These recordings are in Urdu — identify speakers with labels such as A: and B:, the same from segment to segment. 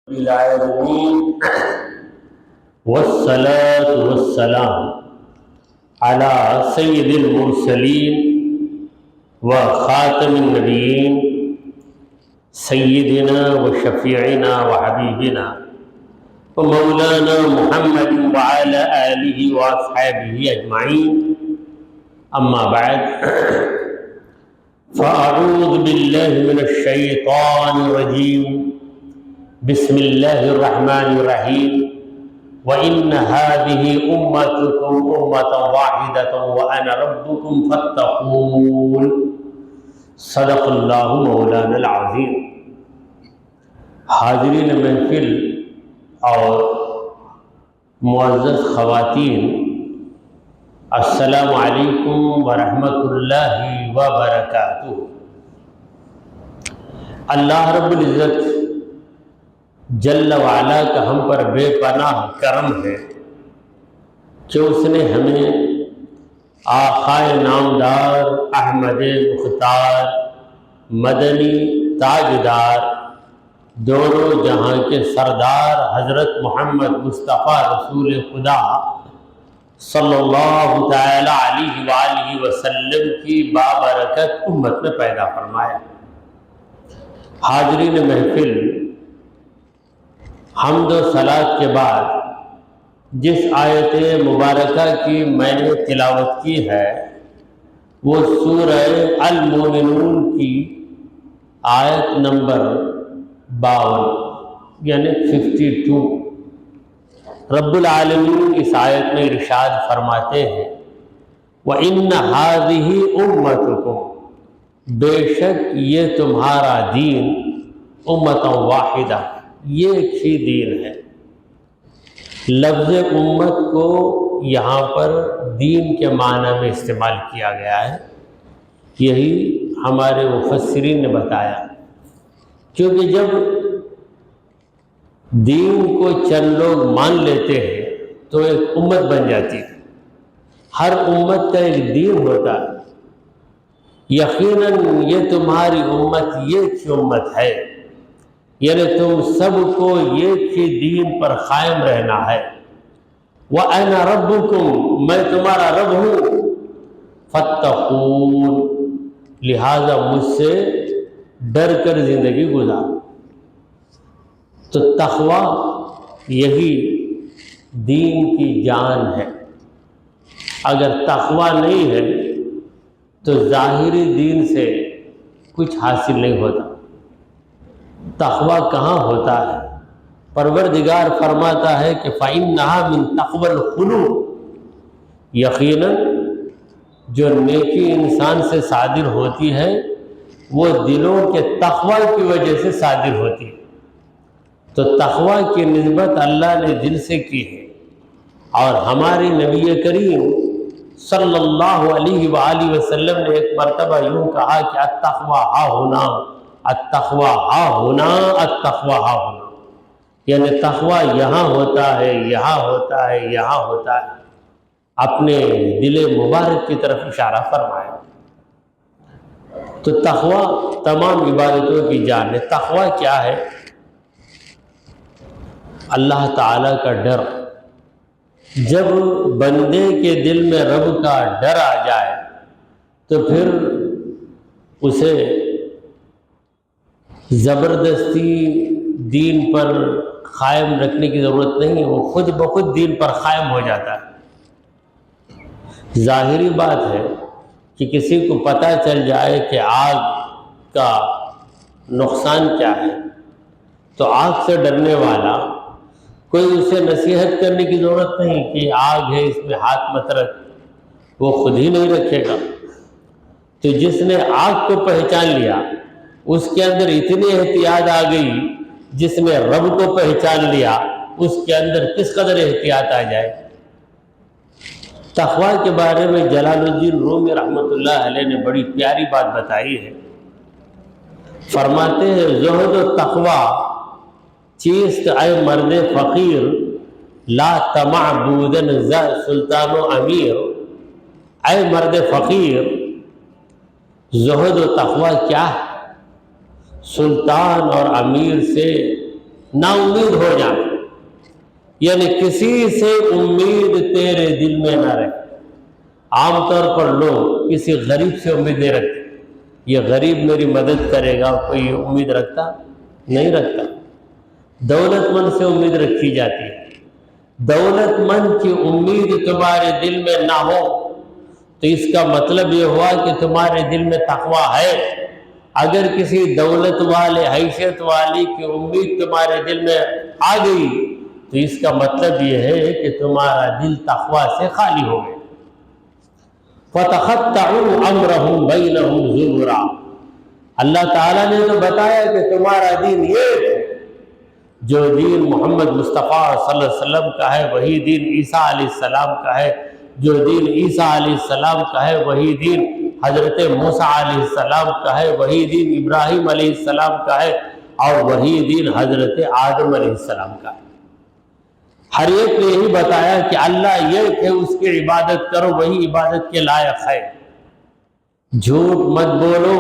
A: العالمين والصلاة والسلام على سيد المرسلين وخاتم النبيين سيدنا وشفيعنا وحبيبنا ومولانا محمد وعلى آله وأصحابه أجمعين. أما بعد، فأعوذ بالله من الشيطان الرجيم. بسم الله الرحمن الرحيم. وَإِنَّ هَذِهِ أُمَّتُكُمْ أُمَّةً وَاحِدَةً وَأَنَا رَبُّكُمْ فَاتَّقُونِ. صدق اللہ مولانا العظیم. حاضرین محفل اور معزز خواتین، السلام علیکم ورحمۃ اللہ وبرکاتہ. اللہ رب العزت جل وعلا کا ہم پر بے پناہ کرم ہے کہ اس نے ہمیں آقائے نامدار احمد مختار مدنی تاجدار دونوں جہاں کے سردار حضرت محمد مصطفیٰ رسول خدا صلی اللہ تعالی علیہ وآلہ وسلم کی بابرکت امت میں پیدا فرمایا. حاضرین محفل، حمد و صلاۃ کے بعد جس آیت مبارکہ کی میں نے تلاوت کی ہے وہ سورہ المومنون کی آیت نمبر 52 یعنی 52. رب العالمین اس آیت میں ارشاد فرماتے ہیں وَإِنَّ هَذِهِ أُمَّتُكُمْ، بے شک یہ تمہارا دین امتاً واحدہ، یہ ایک ہی دین ہے. لفظ امت کو یہاں پر دین کے معنی میں استعمال کیا گیا ہے. یہی ہمارے مفسرین نے بتایا، کیونکہ جب دین کو چند لوگ مان لیتے ہیں تو ایک امت بن جاتی ہے. ہر امت کا ایک دین ہوتا ہے. یقیناً یہ تمہاری امت یہ کی امت ہے، یعنی تم سب کو ایک ہی دین پر قائم رہنا ہے. وَأَنَا رَبُّكُمْ، میں تمہارا رب ہوں. فَاتَّقُونِ، لہذا مجھ سے ڈر کر زندگی گزار. تو تقوی یہی دین کی جان ہے. اگر تقوی نہیں ہے تو ظاہری دین سے کچھ حاصل نہیں ہوتا. تقوی کہاں ہوتا ہے؟ پروردگار فرماتا ہے کہ فَإِنَّهَا مِن تَقْوَى الْقُلُوبِ، یقیناً جو نیکی انسان سے صادر ہوتی ہے وہ دلوں کے تقوی کی وجہ سے صادر ہوتی ہے. تو تقوی کی نسبت اللہ نے دل سے کی ہے. اور ہمارے نبی کریم صلی اللہ علیہ وآلہ وسلم نے ایک مرتبہ یوں کہا کہ التقوی ہا ہونا، التقوی ہا ہونا، التقوی ہا ہونا، یعنی تقوی یہاں ہوتا ہے، یہاں ہوتا ہے، یہاں ہوتا ہے. اپنے دل مبارک کی طرف اشارہ فرمایا. تو تقوی تمام عبادتوں کی جان ہے. تقوی کیا ہے؟ اللہ تعالیٰ کا ڈر. جب بندے کے دل میں رب کا ڈر آ جائے تو پھر اسے زبردستی دین پر قائم رکھنے کی ضرورت نہیں ہے. وہ خود بخود دین پر قائم ہو جاتا ہے. ظاہری بات ہے کہ کسی کو پتہ چل جائے کہ آگ کا نقصان کیا ہے تو آگ سے ڈرنے والا کوئی اسے نصیحت کرنے کی ضرورت نہیں کہ آگ ہے اس میں ہاتھ مت رکھ، وہ خود ہی نہیں رکھے گا. تو جس نے آگ کو پہچان لیا اس کے اندر اتنی احتیاط آ گئی، جس نے رب کو پہچان لیا اس کے اندر کس قدر احتیاط آ جائے. تقوی کے بارے میں جلال الدین رومی رحمۃ اللہ علیہ نے بڑی پیاری بات بتائی ہے. فرماتے ہیں زہد و تقوی چیست اے مرد فقیر، لا طمع بودن ز سلطان و امیر. اے مرد فقیر، زہد و تقوی کیا ہے؟ سلطان اور امیر سے نا امید ہو جانا، یعنی کسی سے امید تیرے دل میں نہ رہے۔ عام طور پر لوگ کسی غریب سے امید نہیں رکھتے، یہ غریب میری مدد کرے گا، کوئی امید رکھتا نہیں رکھتا۔ دولت مند سے امید رکھی جاتی ہے۔ دولت مند کی امید تمہارے دل میں نہ ہو تو اس کا مطلب یہ ہوا کہ تمہارے دل میں تقویٰ ہے۔ اگر کسی دولت والے، حیثیت والی کی امید تمہارے دل میں آ گئی تو اس کا مطلب یہ ہے کہ تمہارا دل تقویٰ سے خالی ہو گیا۔ فَتَقَطَّعُوا أَمْرَهُمْ بَيْنَهُمْ زُبُرًا، اللہ تعالیٰ نے تو بتایا کہ تمہارا دین یہ ہے، جو دین محمد مصطفیٰ صلی اللہ علیہ وسلم کا ہے وہی دین عیسیٰ علیہ السلام کا ہے، جو دین عیسیٰ علیہ السلام کا ہے وہی دین حضرت موسیٰ علیہ السلام کا ہے، وہی دین ابراہیم علیہ السلام کا ہے، اور وہی دین حضرت آدم علیہ السلام کا ہے۔ ہر ایک نے یہی بتایا کہ اللہ یہ کہ اس کی عبادت کرو، وہی عبادت کے لائق ہے۔ جھوٹ مت بولو،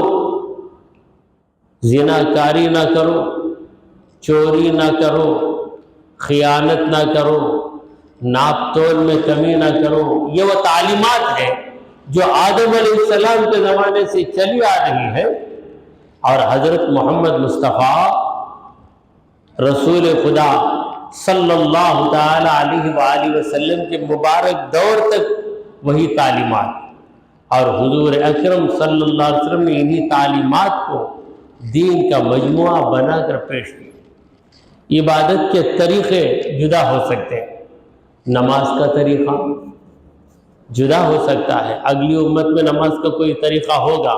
A: زنا کاری نہ کرو، چوری نہ کرو، خیانت نہ کرو، ناپ تول میں کمی نہ کرو۔ یہ وہ تعلیمات ہیں جو آدم علیہ السلام کے زمانے سے چلی آ رہی ہے، اور حضرت محمد مصطفیٰ رسول خدا صلی اللہ تعالی علیہ وآلہ وسلم کے مبارک دور تک وہی تعلیمات، اور حضور اکرم صلی اللہ علیہ وسلم نے انہی تعلیمات کو دین کا مجموعہ بنا کر پیش کیا۔ عبادت کے طریقے جدا ہو سکتے ہیں، نماز کا طریقہ جدا ہو سکتا ہے، اگلی امت میں نماز کا کوئی طریقہ ہوگا،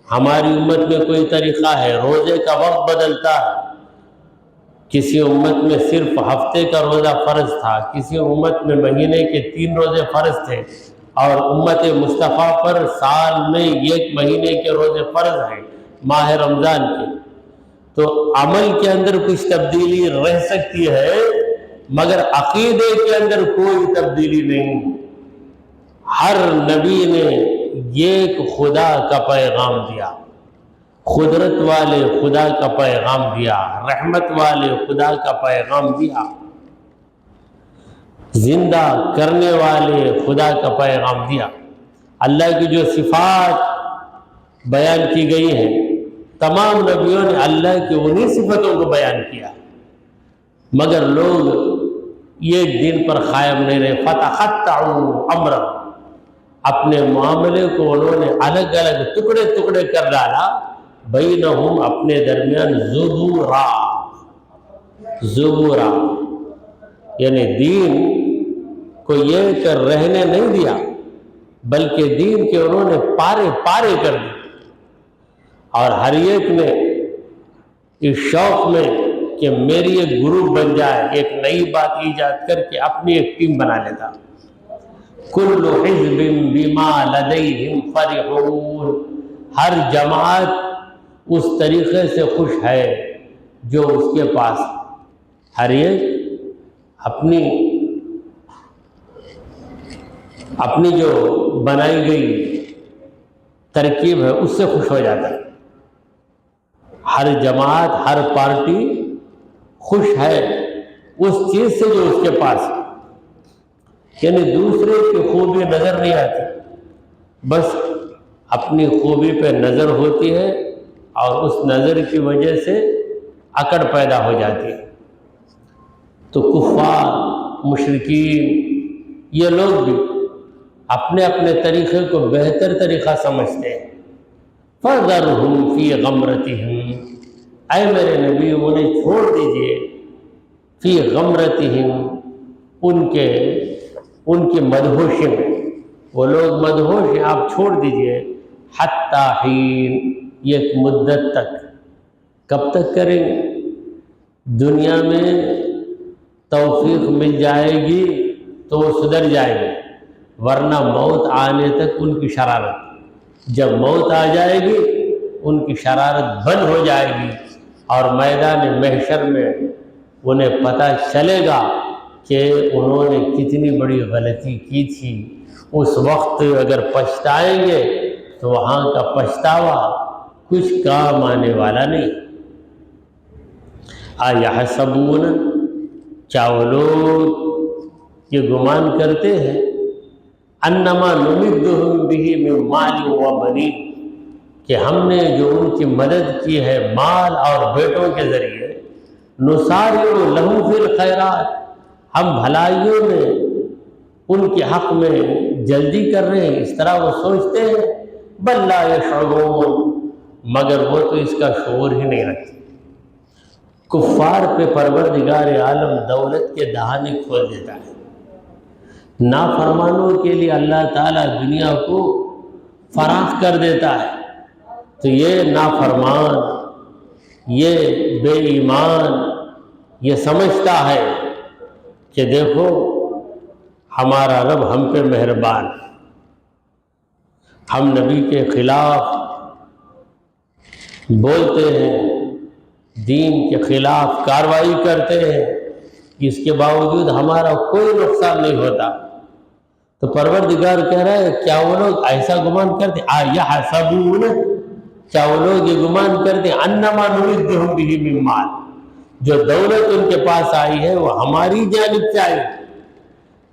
A: ہماری امت میں کوئی طریقہ ہے، روزے کا وقت بدلتا ہے، کسی امت میں صرف ہفتے کا روزہ فرض تھا، کسی امت میں مہینے کے 3 روزے فرض تھے، اور امت مصطفیٰ پر سال میں 1 مہینے کے روزے فرض ہیں ماہ رمضان کے۔ تو عمل کے اندر کچھ تبدیلی رہ سکتی ہے، مگر عقیدے کے اندر کوئی تبدیلی نہیں۔ ہر نبی نے ایک خدا کا پیغام دیا، قدرت والے خدا کا پیغام دیا، رحمت والے خدا کا پیغام دیا، زندہ کرنے والے خدا کا پیغام دیا۔ اللہ کی جو صفات بیان کی گئی ہیں، تمام نبیوں نے اللہ کی انہی صفتوں کو بیان کیا، مگر لوگ یہ دین پر قائم نہیں رہے۔ فَتَقَطَّعُوا أَمْرَهُمْ، اپنے معاملے کو انہوں نے الگ الگ ٹکڑے ٹکڑے کر ڈالا، بینہم، اپنے درمیان، زبورا، یعنی دین کو یہ کر رہنے نہیں دیا، بلکہ دین کے انہوں نے پارے پارے کر دی، اور ہر ایک نے اس شوق میں کہ میری ایک گروپ بن جائے، ایک نئی بات ایجاد کر کے اپنی ایک ٹیم بنا لیتا۔ کل حزب بما لدیہم فرحون، ہر جماعت اس طریقے سے خوش ہے جو اس کے پاس، ہر ایک اپنی جو بنائی گئی ترکیب ہے اس سے خوش ہو جاتا ہے۔ ہر جماعت، ہر پارٹی خوش ہے اس چیز سے جو اس کے پاس ہے، یعنی دوسرے کی خوبی نظر نہیں آتی، بس اپنی خوبی پہ نظر ہوتی ہے، اور اس نظر کی وجہ سے اکڑ پیدا ہو جاتی ہے۔ تو کفار، مشرکین، یہ لوگ بھی اپنے اپنے طریقے کو بہتر طریقہ سمجھتے ہیں۔ فَذَرْهُمْ فِي غَمْرَتِهِمْ، اے میرے نبی انہیں چھوڑ دیجئے، فی غمرتہم، ان کے مدہوشی میں، وہ لوگ مدہوش ہیں، آپ چھوڑ دیجئے، حتی حین، ایک مدت تک۔ کب تک کریں گے؟ دنیا میں توفیق مل جائے گی تو وہ سدھر جائیں گے، ورنہ موت آنے تک ان کی شرارت، جب موت آ جائے گی ان کی شرارت بند ہو جائے گی، اور میدان محشر میں انہیں پتہ چلے گا کہ انہوں نے کتنی بڑی غلطی کی تھی۔ اس وقت اگر پچھتائیں گے تو وہاں کا پچھتاوا کچھ کام آنے والا نہیں۔ اَیَحْسَبُونَ، کیا وہ لوگ یہ گمان کرتے ہیں، اَنَّمَا نُمِدُّهُم بِهِ مِن مَّالٍ وَبَنِينَ، کہ ہم نے جو ان کی مدد کی ہے مال اور بیٹوں کے ذریعے، نُسَارِعُ لَهُمْ فِي الْخَيْرَاتِ، ہم بھلائیوں میں ان کے حق میں جلدی کر رہے ہیں، اس طرح وہ سوچتے ہیں، بل لا یشعرون، مگر وہ تو اس کا شعور ہی نہیں رکھتے۔ کفار پہ پروردگار عالم دولت کے دہانے کھول دیتا ہے۔ نافرمانوں کے لیے اللہ تعالیٰ دنیا کو فراخ کر دیتا ہے، تو یہ نافرمان، یہ بے ایمان یہ سمجھتا ہے کہ دیکھو ہمارا رب ہم پہ مہربان، ہم نبی کے خلاف بولتے ہیں، دین کے خلاف کارروائی کرتے ہیں، اس کے باوجود ہمارا کوئی نقصان نہیں ہوتا۔ تو پروردگار کہہ رہا ہے کیا وہ لوگ ایسا گمان کرتے، یحسبون، کیا وہ لوگ یہ گمان کرتے انما نمدہم بہ من مال، جو دولت ان کے پاس آئی ہے وہ ہماری جانب سے آئی۔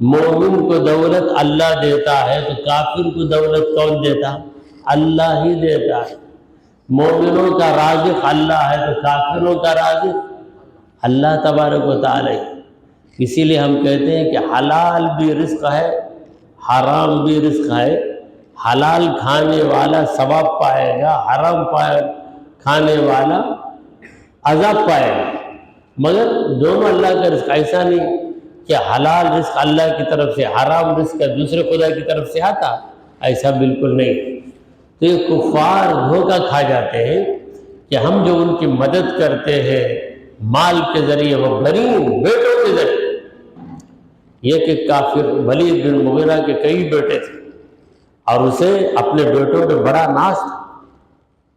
A: مومن کو دولت اللہ دیتا ہے تو کافر کو دولت کون دیتا؟ اللہ ہی دیتا ہے۔ مومنوں کا رازق اللہ ہے تو کافروں کا رازق اللہ تبارک و تعالی۔ اسی لیے ہم کہتے ہیں کہ حلال بھی رزق ہے، حرام بھی رزق ہے۔ حلال کھانے والا ثواب پائے گا، حرام کھانے والا عذاب پائے گا، مگر دونوں اللہ کا رزق، ایسا نہیں کہ حلال رزق اللہ کی طرف سے، حرام رزق دوسرے خدا کی طرف سے آتا، ایسا بالکل نہیں۔ تو یہ کفار دھوکہ کھا جاتے ہیں کہ ہم جو ان کی مدد کرتے ہیں مال کے ذریعے، وہ بنین بیٹوں کے ذریعے، یہ کہ کافر ولید بن مغیرہ کے کئی بیٹے تھے اور اسے اپنے بیٹوں پہ بڑا ناز تھا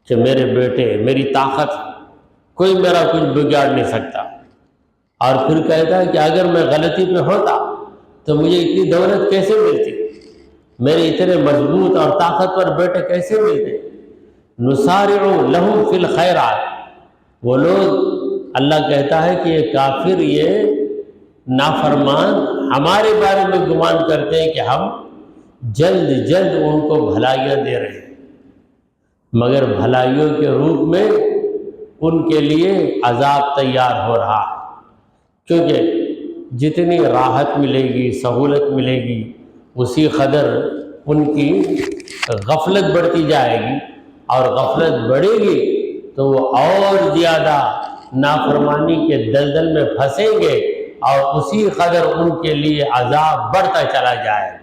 A: کہ میرے بیٹے، میری طاقت، کوئی میرا کچھ بگاڑ نہیں سکتا، اور پھر کہتا ہے کہ اگر میں غلطی پہ ہوتا تو مجھے اتنی دولت کیسے ملتی، میرے اتنے مضبوط اور طاقتور بیٹے کیسے ملتے۔ نسارع لہم فی الخیرات، وہ لوگ، اللہ کہتا ہے کہ یہ کافر، یہ نافرمان ہمارے بارے میں گمان کرتے ہیں کہ ہم جلد جلد ان کو بھلائیاں دے رہے ہیں، مگر بھلائیوں کے روپ میں ان کے لیے عذاب تیار ہو رہا ہے، کیونکہ جتنی راحت ملے گی، سہولت ملے گی، اسی قدر ان کی غفلت بڑھتی جائے گی، اور غفلت بڑھے گی تو وہ اور زیادہ نافرمانی کے دلدل میں پھنسیں گے، اور اسی قدر ان کے لیے عذاب بڑھتا چلا جائے۔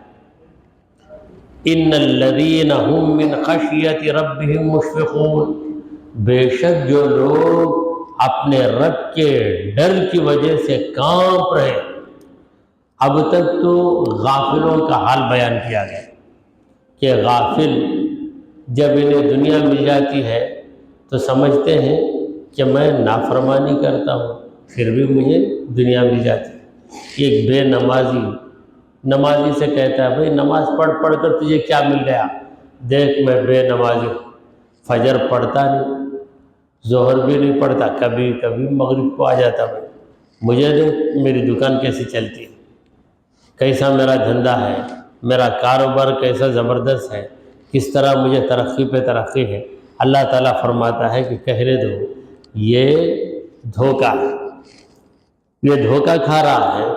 A: ان الذین هم من خشیت ربهم مشفقون، بے شک جو لوگ اپنے رب کے ڈر کی وجہ سے کانپ رہے۔ اب تک تو غافلوں کا حال بیان کیا گیا کہ غافل جب انہیں دنیا مل جاتی ہے تو سمجھتے ہیں کہ میں نافرمانی کرتا ہوں پھر بھی مجھے دنیا مل جاتی ہے۔ ایک بے نمازی سے کہتا ہے بھائی نماز پڑھ کر تجھے کیا مل گیا؟ دیکھ میں بے نمازی ہوں، فجر پڑھتا نہیں، ظہر بھی نہیں پڑھتا، کبھی کبھی مغرب کو آ جاتا ہوں، مجھے دیکھ میری دکان کیسی چلتی ہے، کیسا میرا دھندا ہے، میرا کاروبار کیسا زبردست ہے، کس طرح مجھے ترقی پہ ترقی ہے۔ اللہ تعالیٰ فرماتا ہے کہ کہہ دو یہ دھوکہ ہے، یہ دھوکہ کھا رہا ہے۔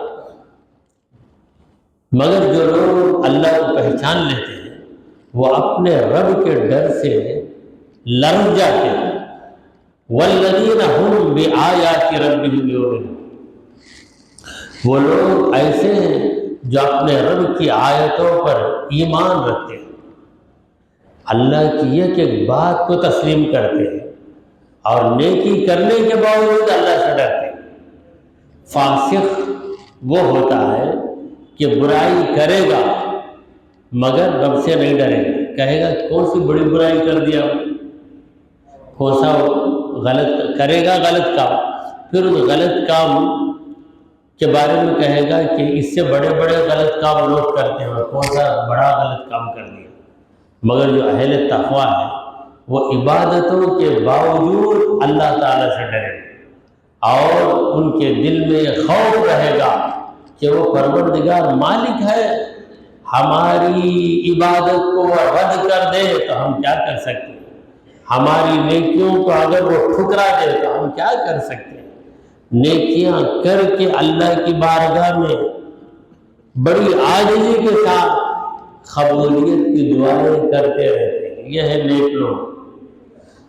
A: مگر جو لوگ اللہ کو پہچان لیتے ہیں وہ اپنے رب کے ڈر سے لرز جاتے ہیں۔ والذین هم بآیات ربهم یؤمنون، وہ لوگ ایسے ہیں جو اپنے رب کی آیتوں پر ایمان رکھتے ہیں، اللہ کی ایک ایک بات کو تسلیم کرتے ہیں، اور نیکی کرنے کے باوجود اللہ سے ڈرتے ہیں۔ فاسق وہ ہوتا ہے کہ برائی کرے گا مگر رب سے نہیں ڈرے گا، کہے گا کون سی بڑی برائی کر دیا، کون سا غلط کرے گا، غلط کام، پھر اس غلط کام کے بارے میں کہے گا کہ اس سے بڑے بڑے غلط کام لوگ کرتے ہیں، اور کون سا بڑا غلط کام کر دیا۔ مگر جو اہل تقویٰ ہے وہ عبادتوں کے باوجود اللہ تعالیٰ سے ڈرے، اور ان کے دل میں خوف رہے گا کہ وہ پروردگار مالک ہے، ہماری عبادت کو رد کر دے تو ہم کیا کر سکتے ہیں، ہماری نیکیوں کو اگر وہ ٹھکرا دے تو ہم کیا کر سکتے ہیں۔ نیکیاں کر کے اللہ کی بارگاہ میں بڑی عاجزی کے ساتھ قبولیت کی دعائیں کرتے رہتے ہیں، یہ ہے نیک لوگ۔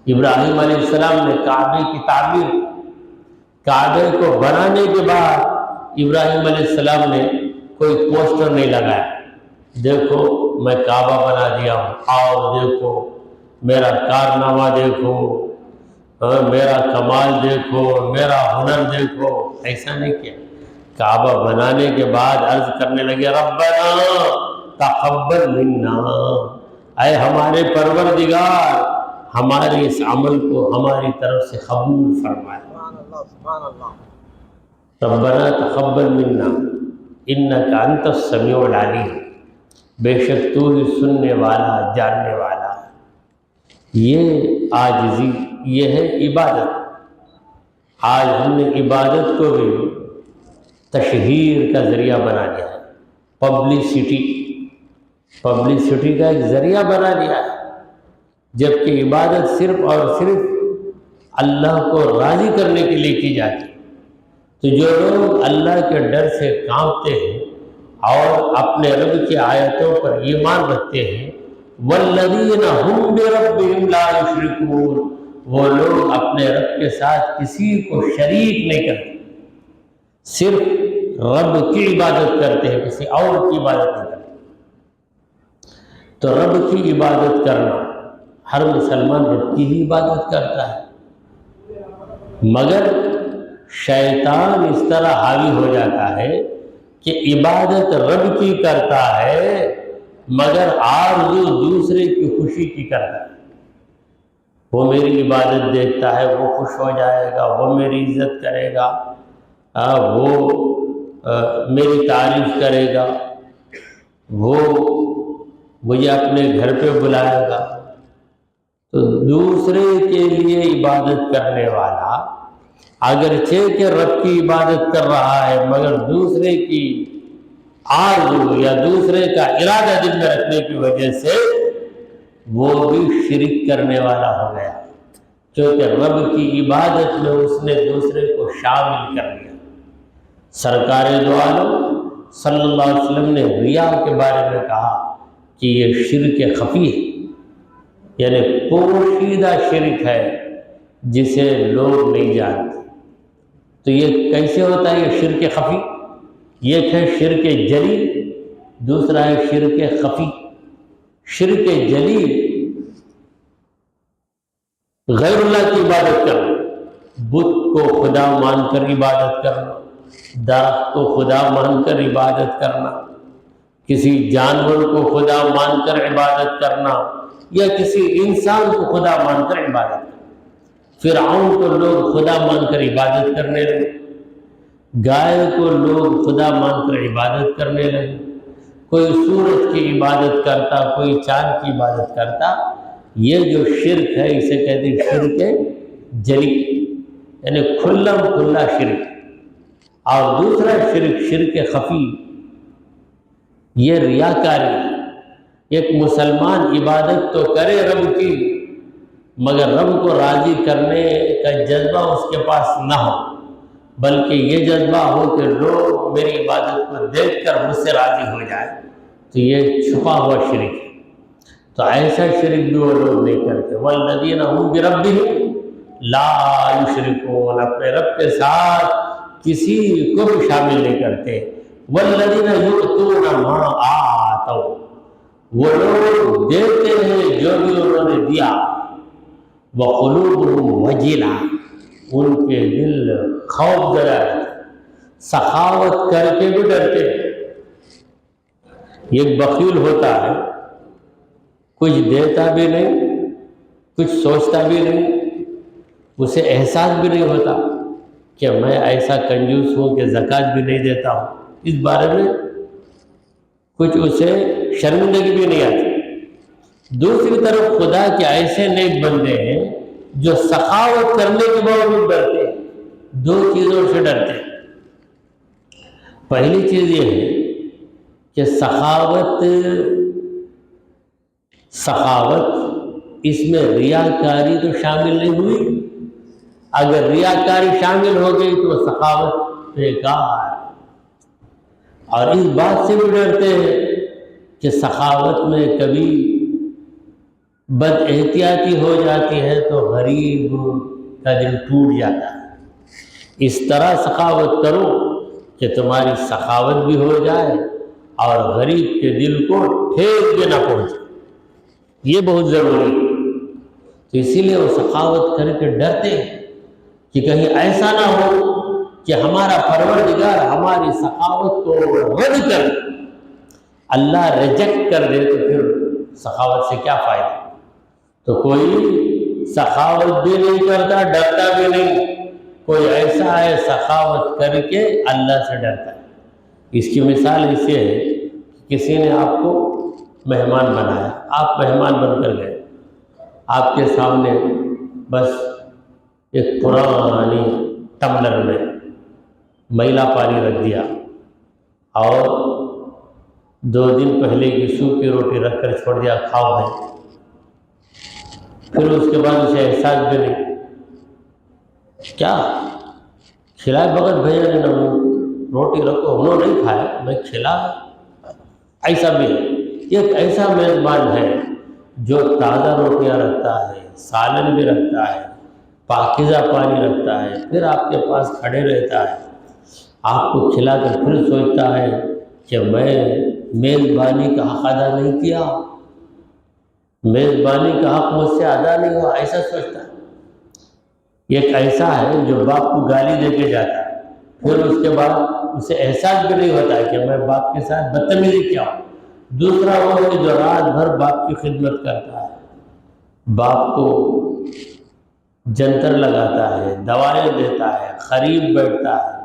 A: ابراہیم علیہ السلام نے کعبے کی تعمیر، کعبے کو بنانے کے بعد ابراہیم علیہ السلام نے کوئی پوسٹر نہیں لگایا، دیکھو میں کعبہ بنا دیا ہوں، آؤ دیکھو میرا کارنامہ دیکھو، میرا کمال دیکھو، میرا ہنر دیکھو، ایسا نہیں کیا۔ کعبہ بنانے کے بعد عرض کرنے لگے ربنا تقبل منا، اے ہمارے پروردگار ہمارے اس عمل کو ہماری طرف سے قبول فرمائے۔
B: سبحان اللہ۔
A: ربنا تقبل منا انک انت السمیع العلیم، بے شک تو ہی سننے والا جاننے والا ہے۔ یہ عاجزی، یہ ہے عبادت۔ آج ہم نے عبادت کو بھی تشہیر کا ذریعہ بنا لیا ہے، پبلسٹی کا ایک ذریعہ بنا لیا ہے، جبکہ عبادت صرف اور صرف اللہ کو راضی کرنے کے لیے کی جاتی ہے۔ تو جو لوگ اللہ کے ڈر سے کانپتے ہیں اور اپنے رب کی آیتوں پر ایمان رکھتے ہیں، والذین هم بربهم لا یشرکون، وہ لوگ اپنے رب کے ساتھ کسی کو شریک نہیں کرتے، صرف رب کی عبادت کرتے ہیں، کسی اور کی عبادت نہیں کرتے۔ تو رب کی عبادت کرنا، ہر مسلمان رب کی ہی عبادت کرتا ہے، مگر شیطان اس طرح حاوی ہو جاتا ہے کہ عبادت رب کی کرتا ہے مگر آرزو دوسرے کی خوشی کی کرتا ہے۔ وہ میری عبادت دیکھتا ہے، وہ خوش ہو جائے گا، وہ میری عزت کرے گا، وہ میری تعریف کرے گا، وہ مجھے اپنے گھر پہ بلائے گا۔ تو دوسرے کے لیے عبادت کرنے والا اگرچہ کہ رب کی عبادت کر رہا ہے مگر دوسرے کی آرزو یا دوسرے کا ارادہ دل میں رکھنے کی وجہ سے وہ بھی شرک کرنے والا ہو گیا، کیونکہ رب کی عبادت میں اس نے دوسرے کو شامل کر لیا۔ سرکار دو عالم صلی اللہ علیہ وسلم نے ریا کے بارے میں کہا کہ یہ شرک خفی ہے، یعنی پوشیدہ شرک ہے جسے لوگ نہیں جانتے۔ تو یہ کیسے ہوتا ہے یہ شرک خفی؟ ایک ہے شرک جلی، دوسرا ہے شرک خفی۔ شرک جلی غیر اللہ کی عبادت کرنا، بت کو خدا مان کر عبادت کرنا، درخت کو خدا مان کر عبادت کرنا، کسی جانور کو خدا مان کر عبادت کرنا، یا کسی انسان کو خدا مان کر عبادت کرنا۔ فرعون کو لوگ خدا مان کر عبادت کرنے لگے، گائے کو لوگ خدا مان کر عبادت کرنے لگے، کوئی سورج کی عبادت کرتا، کوئی چاند کی عبادت کرتا۔ یہ جو شرک ہے اسے کہتے ہیں شرک جلی، یعنی کھلم کھلا شرک۔ اور دوسرا شرک شرک خفی، یہ ریاکاری۔ ایک مسلمان عبادت تو کرے رب کی مگر رب کو راضی کرنے کا جذبہ اس کے پاس نہ ہو، بلکہ یہ جذبہ ہو کہ لوگ میری عبادت کو دیکھ کر مجھ سے راضی ہو جائے، تو یہ چھپا ہوا شرک ہے۔ تو ایسا شرک بھی وہ لوگ نہیں کرتے۔ والذین هم بربهم لا یشرکون، اپنے رب کے ساتھ کسی کو بھی شامل نہیں کرتے۔ والذین یؤتون ما آتوا، وہ لوگ دیتے ہیں جو بھی انہوں نے دیا۔ وقلوبهم وجلہ، ان کے دل خوف زدہ ہے، سخاوت کر کے بھی ڈرتے ہیں۔ ایک بخیل ہوتا ہے، کچھ دیتا بھی نہیں، کچھ سوچتا بھی نہیں، اسے احساس بھی نہیں ہوتا کہ میں ایسا کنجوس ہوں کہ زکوٰۃ بھی نہیں دیتا ہوں، اس بارے میں کچھ اسے شرمندگی بھی نہیں آتی۔ دوسری طرف خدا کے ایسے نیک بندے ہیں جو سخاوت کرنے کے باوجود ڈرتے ہیں، دو چیزوں سے ڈرتے ہیں۔ پہلی چیز یہ ہے کہ سخاوت اس میں ریاکاری تو شامل نہیں ہوئی۔ اگر ریاکاری شامل ہو گئی تو سخاوت بیکار۔ اور اس بات سے بھی ڈرتے ہیں کہ سخاوت میں کبھی بد احتیاطی ہو جاتی ہے تو غریب کا دل ٹوٹ جاتا ہے۔ اس طرح سخاوت کرو کہ تمہاری سخاوت بھی ہو جائے اور غریب کے دل کو ٹھیس بھی نہ پہنچے، یہ بہت ضروری ہے۔ تو اسی لیے وہ سخاوت کر کے ڈرتے ہیں کہ کہیں ایسا نہ ہو کہ ہمارا پروردگار ہماری سخاوت کو رد کر، اللہ ریجیکٹ کر دے، تو پھر سخاوت سے کیا فائدہ؟ تو کوئی سخاوت بھی نہیں کرتا، ڈرتا بھی نہیں۔ کوئی ایسا ہے سخاوت کر کے اللہ سے ڈرتا ہے۔ اس کی مثال ایسے ہے کہ کسی نے آپ کو مہمان بنایا، آپ مہمان بن کر گئے، آپ کے سامنے بس ایک پرانی ٹمبلر میں میلا پانی رکھ دیا اور 2 دن پہلے کی سوکھی روٹی رکھ کر چھوڑ دیا، کھاؤ بھائی۔ پھر اس کے بعد اسے احساس بھی نہیں، کیا کھلائے بغیر بھیجا نے، روٹی رکھو، انہوں نے نہیں کھایا، میں کھلا۔ ایسا بھی ہے، ایک ایسا میزبان ہے جو تازہ روٹیاں رکھتا ہے، سالن بھی رکھتا ہے، پاکیزہ پانی رکھتا ہے، پھر آپ کے پاس کھڑے رہتا ہے، آپ کو کھلا کر پھر سوچتا ہے کہ میں میزبانی کا حق ادا نہیں کیا، میزبانی کا حق مجھ سے ادا نہیں ہوا، ایسا سوچتا ہے۔ ایک ایسا ہے جو باپ کو گالی دے کے جاتا ہے، پھر اس کے بعد اسے احساس بھی نہیں ہوتا ہے کہ میں باپ کے ساتھ بدتمیزی کیا ہوں۔ دوسرا وہ ہے جو رات بھر باپ کی خدمت کرتا ہے، باپ کو جنتر لگاتا ہے، دوائیں دیتا ہے، قریب بیٹھتا ہے،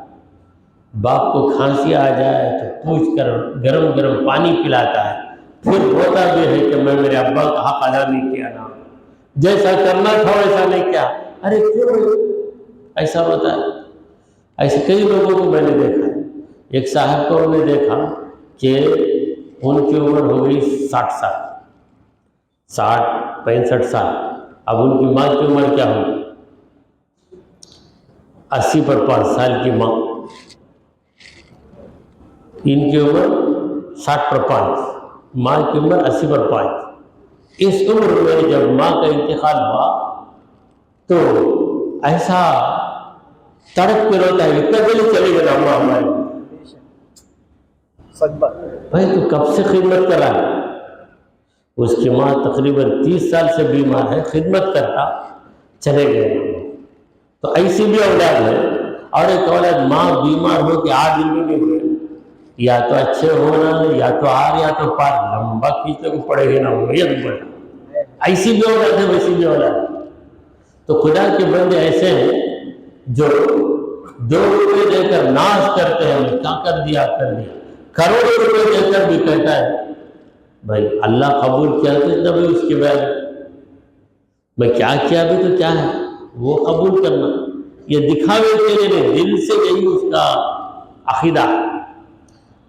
A: باپ کو کھانسی آ جائے تو پوچھ کر گرم گرم پانی پلاتا ہے، پھر ہوتا بھی ہے کہ میں میرے ابا کا حق ادا نہیں کیا، نا جیسا کرنا تھا ویسا نہیں کیا، ارے کیوں ایسا ہوتا ہے؟ ایسے کئی لوگوں کو میں نے دیکھا ہے۔ ایک صاحب کو میں نے دیکھا کہ ان کی عمر ہو گئی 60 سال، 65 سال، اب ان کی ماں کی عمر کیا ہوگی؟ 80 پر 5 سال کی ماں، ان کی عمر 60 پر 5، ماں کی عمر 80 پر 5۔ اس عمر میں جب ماں کا انتقال ہوا تو ایسا تڑپ کے روتا ہے، اتنا دل چلے گا ماں ہماری، بھائی تو کب سے خدمت کر رہا ہے؟ اس کی ماں تقریباً 30 سال سے بیمار ہے، خدمت کرتا چلے گئے۔ تو ایسی بھی اولاد ہے، اور ایک اولاد ماں بیمار ہو کے 8 دن بھی نہیں ہوئے، یا تو اچھے ہونا یا تو آر یا تو پار، لمبا کھینچنے کو پڑے گا نا، ایسی بھی اولاد ہے، ویسی بھی اولاد ہے۔ تو خدا کے بندے ایسے ہیں جو 2 روپے دے کر ناز کرتے ہیں، کیا کر دیا، کروڑوں روپے دے کر بھی کہتا ہے بھائی اللہ قبول کیا تو اتنا بھی اس کے بعد میں کیا کیا بھی تو کیا ہے وہ قبول کرنا، یہ دکھاوے کے لیے نہیں، دل سے یہی اس کا عقیدہ۔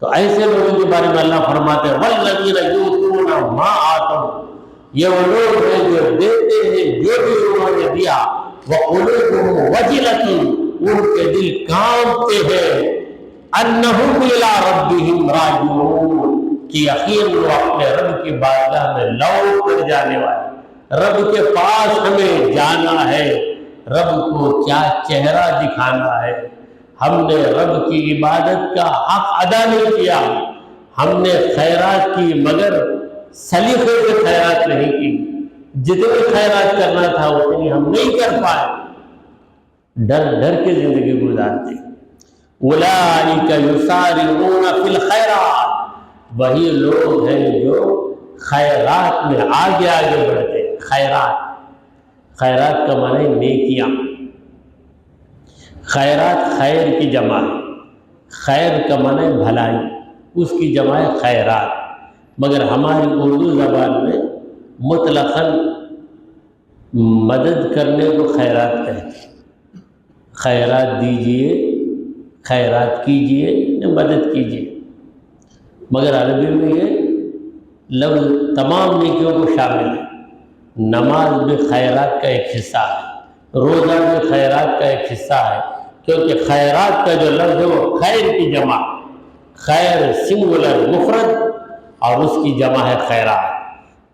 A: تو ایسے لوگوں کے بارے میں اللہ فرماتے ہیں والذین یؤتون ما آتوا، یہ وہ لوگ ہیں جو دیتے ہیں جو بھی انہوں نے دیا، وقلوبہم وجلۃ، ان کے دل کانپتے ہیں، انہم الی ربہم راجعون، کہ یقین وہ اپنے رب کی بارگاہ میں لوٹ کر جانے والے، رب کے پاس ہمیں جانا ہے، رب کو کیا چہرہ دکھانا ہے۔ ہم نے رب کی عبادت کا حق ادا نہیں کیا، ہم نے خیرات کی مگر سلیقے سے خیرات نہیں کی، جتنی خیرات کرنا تھا اتنی ہم نہیں کر پائے، ڈر ڈر کے زندگی گزارتے۔ اولئک یسارعون فی الخیرات، وہی لوگ ہیں جو خیرات میں آگے آگے بڑھتے ہیں۔ خیرات کا معنی نیکیاں، خیرات خیر کی جمع ہے، خیر کا معنی بھلائی، اس کی جمع ہے خیرات، مگر ہماری اردو زبان میں مطلقاً مدد کرنے کو خیرات کہتے ہیں، خیرات دیجئے، خیرات کیجئے، مدد کیجئے، مگر عربی میں یہ لفظ تمام نیکیوں کو شامل ہے۔ نماز بھی خیرات کا ایک حصہ ہے، روزہ بھی خیرات کا ایک حصہ ہے، کیونکہ خیرات کا جو لفظ ہے وہ خیر کی جمع، خیر سنگولر مفرد، اور اس کی جمع ہے خیرات۔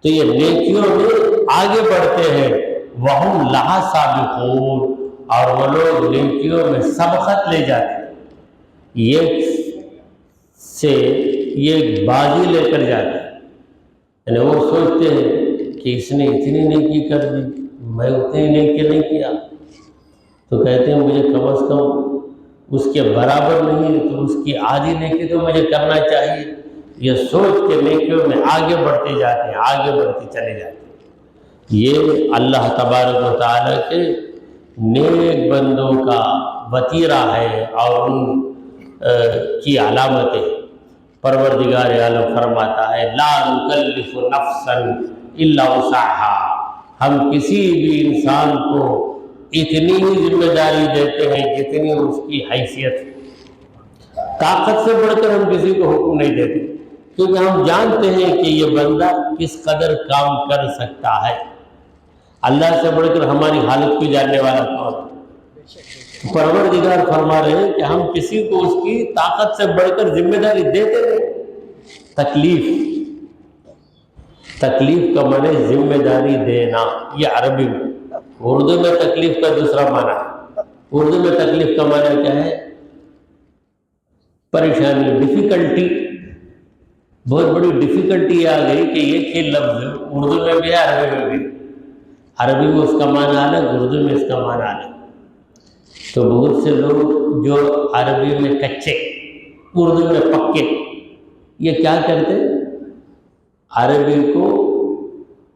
A: تو یہ نیکیوں میں آگے بڑھتے ہیں، وَهُمْ لَهَا سَابِقُونَ، اور وہ لوگ نیکیوں میں سبقت لے جاتے ہیں، یہ بازی لے کر جاتے ہیں۔ یعنی وہ سوچتے ہیں کہ اس نے اتنی نیکی کر دی، میں اتنی نیکی نہیں کیا، تو کہتے ہیں مجھے کم از کم اس کے برابر نہیں تو اس کی آدھی نیکی تو مجھے کرنا چاہیے۔ یہ سوچ کے نیکیوں میں آگے بڑھتے جاتے ہیں، آگے بڑھتے چلے جاتے ہیں۔ یہ اللہ تبارک و تعالیٰ کے نیک بندوں کا وطیرہ ہے اور ان کی علامتیں۔ پروردگار عالم فرماتا ہے لا نکلف نفسا الا وسعها، ہم کسی بھی انسان کو اتنی ہی ذمہ داری دیتے ہیں جتنی اس کی حیثیت ہے۔ طاقت سے بڑھ کر ہم کسی کو حکم نہیں دیتے، کیونکہ ہم جانتے ہیں کہ یہ بندہ کس قدر کام کر سکتا ہے۔ اللہ سے بڑھ کر ہماری حالت کو جاننے والا کون؟ پروردگار فرما رہے ہیں کہ ہم کسی کو اس کی طاقت سے بڑھ کر ذمہ داری دیتے نہیں۔ تکلیف کا معنی ذمہ داری دینا، یہ عربی میں۔ اردو میں تکلیف کا دوسرا معنی ہے۔ اردو میں تکلیف کا معنی کیا ہے؟ پریشانی، ڈیفیکلٹی۔ بہت بڑی ڈیفیکلٹی آ گئی کہ ایک ہی لفظ اردو میں بھی ہے، عربی میں بھی۔ عربی میں اس کا معنی الگ، اردو میں اس کا معنی الگ۔ تو بہت سے لوگ جو عربی میں کچے، اردو میں پکے، یہ کیا کرتے؟ عربی کو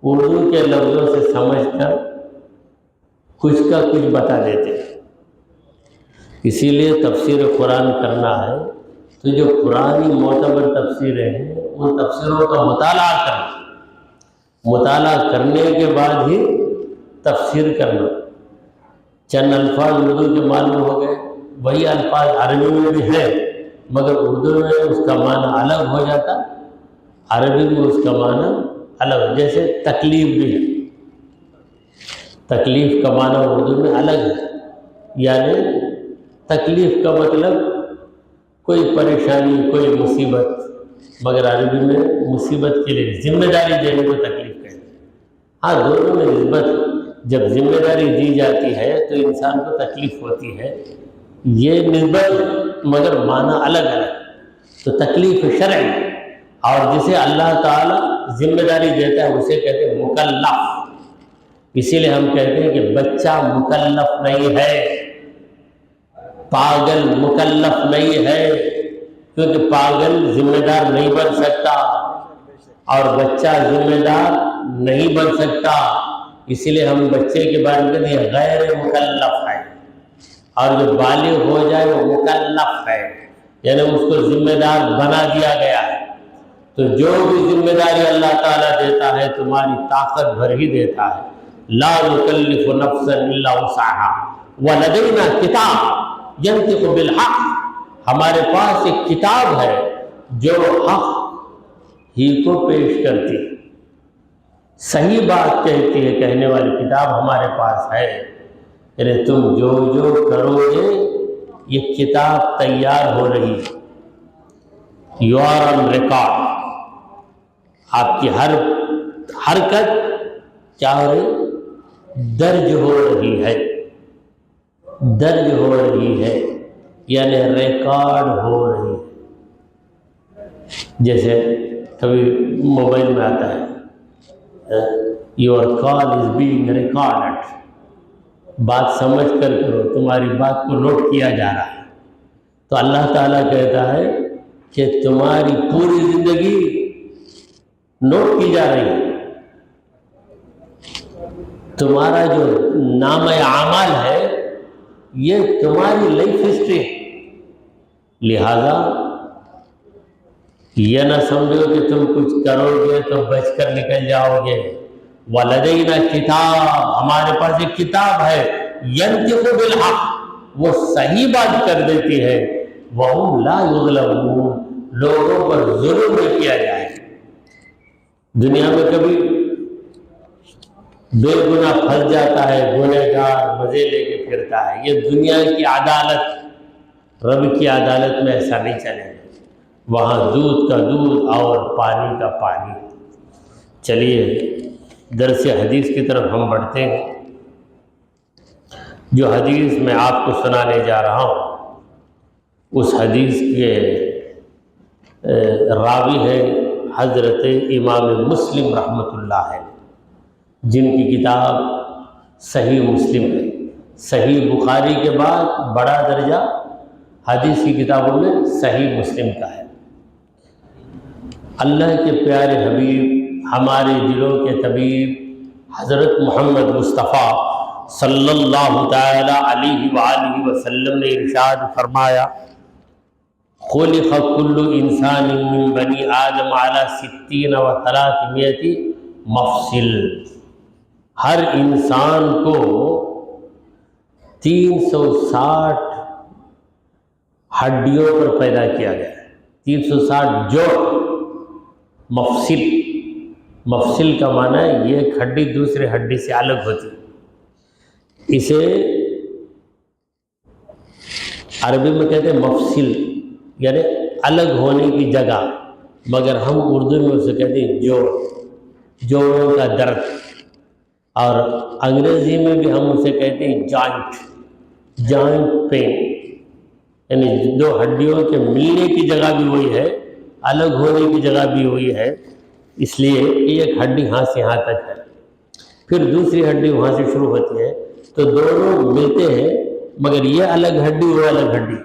A: اردو کے لفظوں سے سمجھ کر کچھ کا کچھ بتا دیتے ہیں۔ اسی لیے تفسیر قرآن کرنا ہے تو جو قرآنی معتبر تفسیریں ہیں ان تفسیروں کا مطالعہ کرنے کے بعد ہی تفسیر کرنا۔ چند الفاظ اردو کے معلوم ہو گئے، وہی الفاظ عربی میں بھی ہیں، مگر اردو میں اس کا معنی الگ ہو جاتا، عربی میں اس کا معنی الگ ہے۔ جیسے تکلیف بھی ہے، تکلیف کا معنی اردو میں الگ ہے، یعنی تکلیف کا مطلب کوئی پریشانی، کوئی مصیبت، مگر عربی میں مصیبت کے لیے ذمہ داری دینے کو تکلیف کہتے ہیں۔ ہاں، دونوں میں نسبت، جب ذمہ داری دی جاتی ہے تو انسان کو تکلیف ہوتی ہے، یہ نسبت مگر معنی الگ الگ۔ تو تکلیف شرعی، اور جسے اللہ تعالیٰ ذمہ داری دیتا ہے اسے کہتے ہیں مکلف۔ اسی لیے ہم کہتے ہیں کہ بچہ مکلف نہیں ہے، پاگل مکلف نہیں ہے، کیونکہ پاگل ذمہ دار نہیں بن سکتا اور بچہ ذمہ دار نہیں بن سکتا۔ اسی لیے ہم بچے کے بارے میں کہتے ہیں غیر مکلف ہے، اور جو بالغ ہو جائے وہ مکلف ہے، یعنی اس کو ذمہ دار بنا دیا گیا ہے۔ تو جو بھی ذمہ داری اللہ تعالیٰ دیتا ہے تمہاری طاقت بھر ہی دیتا ہے۔ لا نکلف نفسا الا وسعها ولدینا کتاب ینطق بالحق، ہمارے پاس ایک کتاب ہے جو حق ہی کو پیش کرتی ہے، صحیح بات کہتی ہے، کہنے والی کتاب ہمارے پاس ہے۔ یعنی تم جو جو کرو گے یہ کتاب تیار ہو رہی ہے، یو آر آن ریکارڈ، آپ کی ہر حرکت کیا ہو رہی؟ درج ہو رہی ہے، درج ہو رہی ہے، یعنی ریکارڈ ہو رہی ہے۔ جیسے کبھی موبائل میں آتا ہے your call is being recorded, بات سمجھ کر کرو، تمہاری بات کو نوٹ کیا جا رہا ہے۔ تو اللہ تعالیٰ کہتا ہے کہ تمہاری پوری زندگی نوٹ کی جا رہی ہے، تمہارا جو نام اعمال ہے یہ تمہاری لائف ہسٹری ہے۔ لہذا یہ نہ سمجھو کہ تم کچھ کرو گے تو بچ کر نکل جاؤ گے۔ وَلَدَيْنَا کتاب، ہمارے پاس ایک کتاب ہے، يَنطِقُ بِالْحَقِّ، وہ صحیح بات کر دیتی ہے، وَهُمْ لَا يُظْلَمُونَ، لوگوں پر ظلم نہیں کیا جائے۔ دنیا میں کبھی بے گناہ پھنس جاتا ہے، گنہگار مزے لے کے پھرتا ہے، یہ دنیا کی عدالت، رب کی عدالت میں ایسا نہیں چلے گا، وہاں دودھ کا دودھ اور پانی کا پانی۔ چلیے درس حدیث کی طرف ہم بڑھتے ہیں۔ جو حدیث میں آپ کو سنانے جا رہا ہوں، اس حدیث کے راوی ہے حضرت امام مسلم رحمۃ اللہ ہے، جن کی کتاب صحیح مسلم ہے۔ صحیح بخاری کے بعد بڑا درجہ حدیث کی کتابوں میں صحیح مسلم کا ہے۔ اللہ کے پیارے حبیب، ہمارے دلوں کے طبیب حضرت محمد مصطفیٰ صلی اللہ تعالی علیہ وآلہ وسلم نے ارشاد فرمایا، خلق کل انسان من بنی آدم علی 60 و 300 مفصل، ہر انسان کو 360 ہڈیوں پر پیدا کیا گیا ہے، 360 جوڑ۔ مفصل، مفصل کا معنی ہے یہ ایک ہڈی دوسرے ہڈی سے الگ ہوتی ہے، اسے عربی میں کہتے ہیں مفصل، یعنی الگ ہونے کی جگہ، مگر ہم اردو میں اسے کہتے ہیں جوڑ، جوڑوں کا درد، اور انگریزی میں بھی ہم اسے کہتے ہیں جوائنٹ، جوائنٹ پین، یعنی دو ہڈیوں کے ملنے کی جگہ بھی وہی ہے، الگ ہونے کی جگہ بھی وہی ہے، اس لیے ایک ہڈی یہاں سے یہاں تک ہے، پھر دوسری ہڈی وہاں سے شروع ہوتی ہے، تو دونوں ملتے ہیں، مگر یہ الگ ہڈی وہ الگ ہڈی،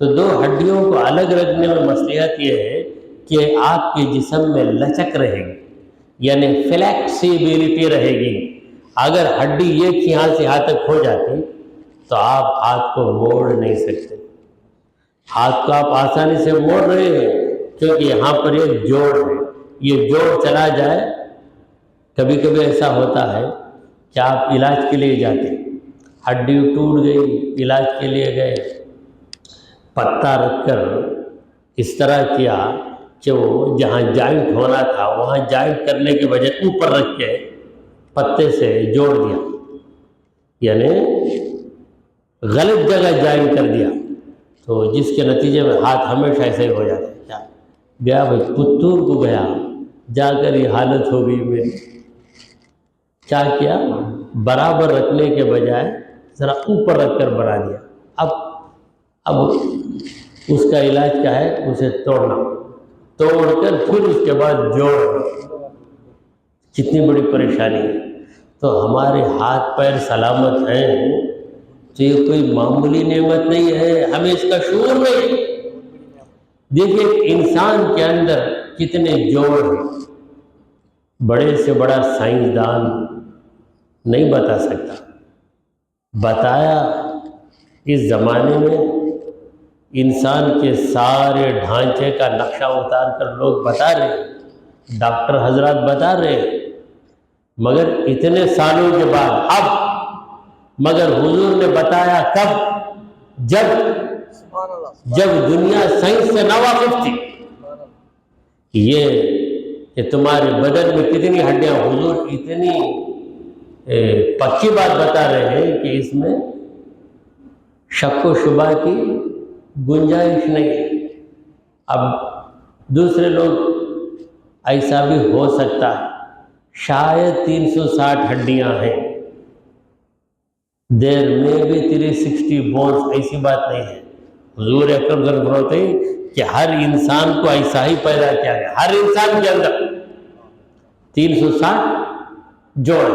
A: تو دو ہڈیوں کو الگ رکھنے میں مصلحت یہ ہے کہ آپ کے جسم میں لچک رہے گی، یعنی فلیکسیبلٹی رہے گی۔ اگر ہڈی ایک یہاں سے یہاں تک ہو جاتی تو آپ ہاتھ کو موڑ نہیں سکتے، ہاتھ کو آپ آسانی سے موڑ رہے ہیں کیونکہ یہاں پر ایک جوڑ ہے، یہ جوڑ چلا جائے، کبھی کبھی ایسا ہوتا ہے کہ آپ علاج کے لیے جاتے، ہڈی ٹوٹ گئی، علاج کے لیے گئے، پتہ رکھ کر اس طرح کیا کہ وہ جہاں جوائنٹ ہونا تھا وہاں جوائنٹ کرنے کے بجائے اوپر رکھ کے پتے سے جوڑ دیا، یعنی غلط جگہ جوائنٹ کر دیا، تو جس کے نتیجے میں ہاتھ ہمیشہ ایسے ہی ہو جاتا ہے۔ کیا گیا بھائی پتور کو گیا، جا کر یہ حالت ہو گئی میری۔ کیا کیا؟ برابر رکھنے کے بجائے ذرا اوپر رکھ کر بنا دیا۔ اب اس کا علاج کیا ہے؟ اسے توڑنا، توڑ کر پھر اس کے بعد جوڑنا، کتنی بڑی پریشانی ہے۔ تو ہمارے ہاتھ پیر سلامت ہیں تو یہ کوئی معمولی نعمت نہیں ہے، ہمیں اس کا شعور نہیں۔ دیکھیے انسان کے اندر کتنے جوڑ ہیں، بڑے سے بڑا سائنسدان نہیں بتا سکتا، بتایا اس زمانے میں انسان کے سارے ڈھانچے کا نقشہ اتار کر لوگ بتا رہے ہیں، ڈاکٹر حضرات بتا رہے ہیں، مگر اتنے سالوں کے بعد اب، مگر حضور نے بتایا کب؟ جب دنیا سائنس سے ناواقف تھی۔ یہ کہ تمہارے بدن میں کتنی ہڈیاں، حضور اتنی پکی بات بتا رہے ہیں کہ اس میں شک و شبہ کی گنجائش نہیں ہے۔ اب دوسرے لوگ ایسا بھی ہو سکتا ہے، شاید 360 ہڈیاں ہیں، دیر میں بھی 360 بونز، ایسی بات نہیں ہے۔ حضور اکرم صلی اللہ علیہ وسلم فرماتے کہ ہر انسان کو ایسا ہی پیدا کیا گیا، ہر انسان کے اندر 360 جوڑ۔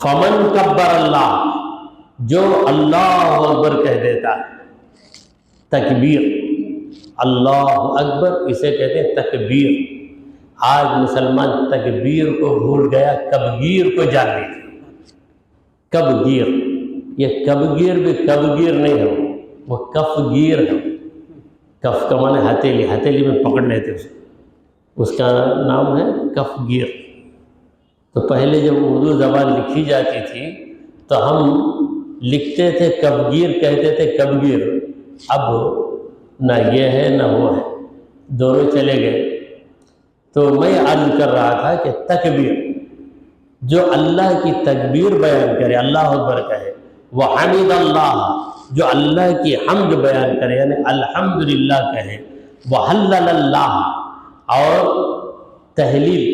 A: فمن کبر اللہ، جو اللہ اکبر کہہ دیتا ہے، تکبیر، اللہ اکبر اسے کہتے ہیں تکبیر۔ آج مسلمان تکبیر کو بھول گیا، کبگیر کو جان لیا۔ کبگیر، یہ کبگیر بھی کبگیر نہیں ہے، وہ کفگیر ہے۔ کف کا معنی ہتھیلی، ہتھیلی میں پکڑ لیتے اس کا نام ہے کفگیر۔ تو پہلے جب اردو زبان لکھی جاتی تھی تو ہم لکھتے تھے کبگیر، کہتے تھے کبگیر، اب نہ یہ ہے نہ وہ ہے، دونوں چلے گئے۔ تو میں عرض کر رہا تھا کہ تکبیر، جو اللہ کی تکبیر بیان کرے، اللہ اکبر کہے، وحمد اللہ، جو اللہ کی حمد بیان کرے یعنی الحمدللہ کہے، وحلل اللہ، اور تحلیل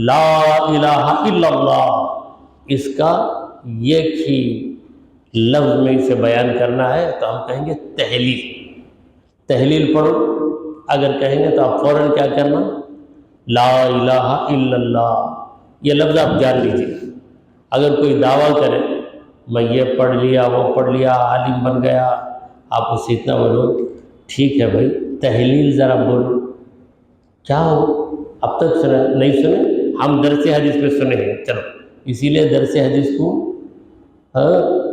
A: لا الہ الا اللہ، اس کا ایک ہی لفظ میں اسے بیان کرنا ہے تو ہم کہیں گے تحلیل۔ تحلیل پڑھو، اگر کہیں گے تو آپ فوراً کیا کرنا، لا الہ الا اللہ، یہ لفظ آپ جان لیجیے۔ اگر کوئی دعویٰ کرے میں یہ پڑھ لیا وہ پڑھ لیا عالم بن گیا، آپ اسے اتنا بولو ٹھیک ہے بھائی تحلیل ذرا بولو، کیا ہو اب تک سنا نہیں سنے؟ ہم درس حدیث میں سنے ہیں، چلو اسی لیے درس حدیث کو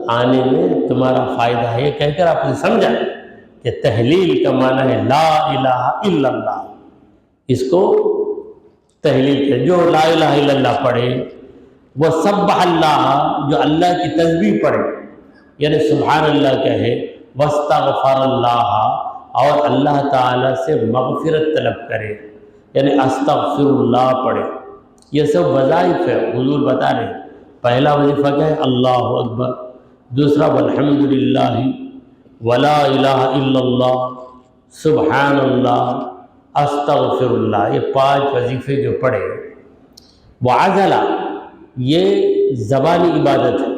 A: آنے میں تمہارا فائدہ ہے، یہ کہہ کر آپ نے سمجھا کہ تحلیل کا معنی ہے لا الہ الا اللہ، اس کو تحلیل ہے۔ جو لا الہ الا اللہ پڑھے، وہ سبح اللہ، جو اللہ کی تسبیح پڑھے یعنی سبحان اللہ کہے، واستغفر اللہ، اور اللہ تعالیٰ سے مغفرت طلب کرے یعنی استغفر اللہ پڑھے۔ یہ سب وظائف ہے، حضور بتا رہے ہیں۔ پہلا وظیفہ کیا ہے؟ اللہ اکبر، دوسرا والحمدللہ، ولا الہ الا اللہ، سبحان اللہ، استغفر اللہ، یہ 5 وظیفے جو پڑھے۔ وعزلہ، یہ زبانی عبادت ہے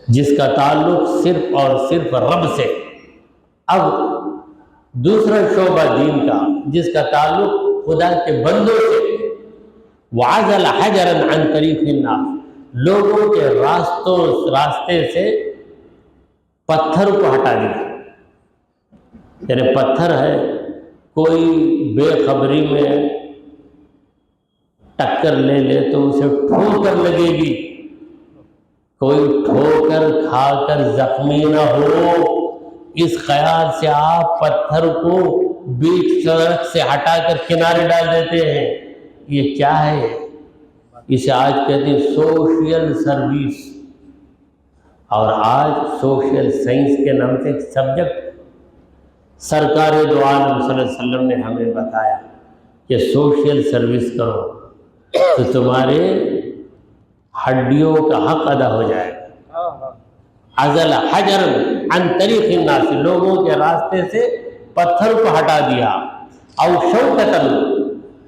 A: جس کا تعلق صرف اور صرف رب سے۔ اب دوسرا شعبہ دین کا جس کا تعلق خدا کے بندوں سے، وعزل حجرا عن طریق الناس، لوگوں کے راستے سے پتھر کو ہٹا دیا، یعنی پتھر ہے، کوئی بے خبری میں ٹکر لے لے تو اسے ٹھوکر لگے گی، کوئی ٹھوکر کھا کر زخمی نہ ہو، اس خیال سے آپ پتھر کو بیچ سڑک سے ہٹا کر کنارے ڈال دیتے ہیں۔ یہ کیا ہے؟ اسے آج کہتے ہیں سوشل سروس، اور آج سوشل سائنس کے نام سے ایک سبجیکٹ سرکار دو عالم صلی اللہ علیہ وسلم نے ہمیں بتایا کہ سوشل سروس کرو تو تمہارے ہڈیوں کا حق ادا ہو جائے گا۔ عزل حجر عن طریق الناس، لوگوں کے راستے سے پتھر کو ہٹا دیا، او شوکتن،